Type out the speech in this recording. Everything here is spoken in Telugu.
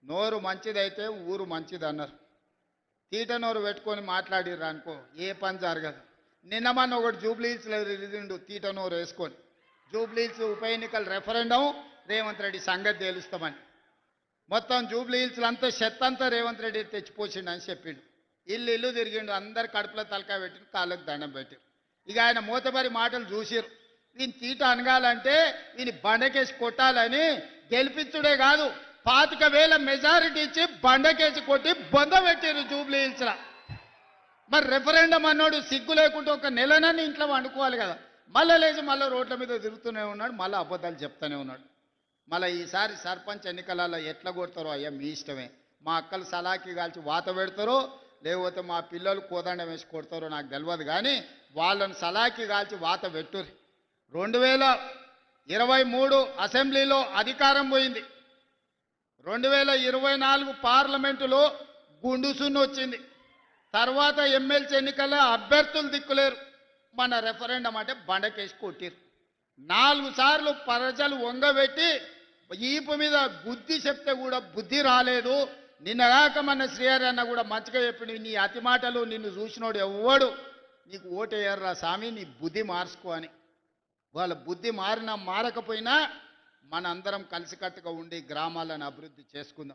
నోరు మంచిదైతే ఊరు మంచిది అన్నారు. తీట నోరు పెట్టుకొని మాట్లాడిర్రు అనుకో ఏ పని జరగదు. నిన్న మొన్న ఒకటి జూబ్లీహిల్స్లో రిలీజిండు తీట నోరు వేసుకొని, జూబ్లీహిల్స్ ఉప ఎన్నికల రెఫరెండం రేవంత్ రెడ్డి సంగతి తేలుస్తామని. మొత్తం జూబ్లీహిల్స్లో అంతా చెత్తంతా రేవంత్ రెడ్డి తెచ్చిపోసిండు అని చెప్పిండు. ఇల్లు తిరిగిండు, అందరు కడుపులో తలకాయ పెట్టిండు, కాళ్ళకు దండం పెట్టారు. ఇక ఆయన మూతబరి మాటలు చూసిరు. వీని తీట అనగాలంటే వీని బండకేసి కొట్టాలని గెలిపించుడే కాదు, 25,000 మెజారిటీ ఇచ్చి బండకేసి కొట్టి బొంద పెట్టారు జూబ్లీహిల్స్లో. మరి రెఫరెండం అన్నాడు సిగ్గు లేకుంటే ఒక నెలనని ఇంట్లో వండుకోవాలి కదా. మళ్ళీ లేచి మళ్ళీ రోడ్ల మీద తిరుగుతూనే ఉన్నాడు, మళ్ళీ అబద్ధాలు చెప్తూనే ఉన్నాడు. మళ్ళీ ఈసారి సర్పంచ్ ఎన్నికలలో ఎట్లా కొడతారో అయ్యా మీ ఇష్టమే. మా అక్కలు సలాకి కాల్చి వాత పెడతారో లేకపోతే మా పిల్లలు కోదండం వేసి కొడతారో నాకు తెలియదు, కానీ వాళ్ళని సలాకి కాల్చి వాత పెట్టుర్రి. 2023 అసెంబ్లీలో అధికారం పోయింది, 2024 పార్లమెంటులో గుండుసున్న వచ్చింది. తర్వాత ఎమ్మెల్సీ ఎన్నికల్లో అభ్యర్థులు దిక్కులేరు. మన రెఫరెండం అంటే బండకేసి కొట్టిరు. 4 సార్లు ప్రజలు వంగబెట్టి ఈపు మీద బుద్ధి చెప్తే కూడా బుద్ధి రాలేదు. నిన్నగాక మన శ్రీహరి అన్న కూడా మంచిగా చెప్పిండు, నీ అతి మాటలు నిన్ను చూసినోడు ఎవ్వడు నీకు ఓటేయర్రా స్వామి, నీ బుద్ధి మార్చుకో అని. వాళ్ళ బుద్ధి మారినా మారకపోయినా మన అందరం కలిసికట్టుగా ఉండి గ్రామాలను అభివృద్ధి చేసుకుందాం.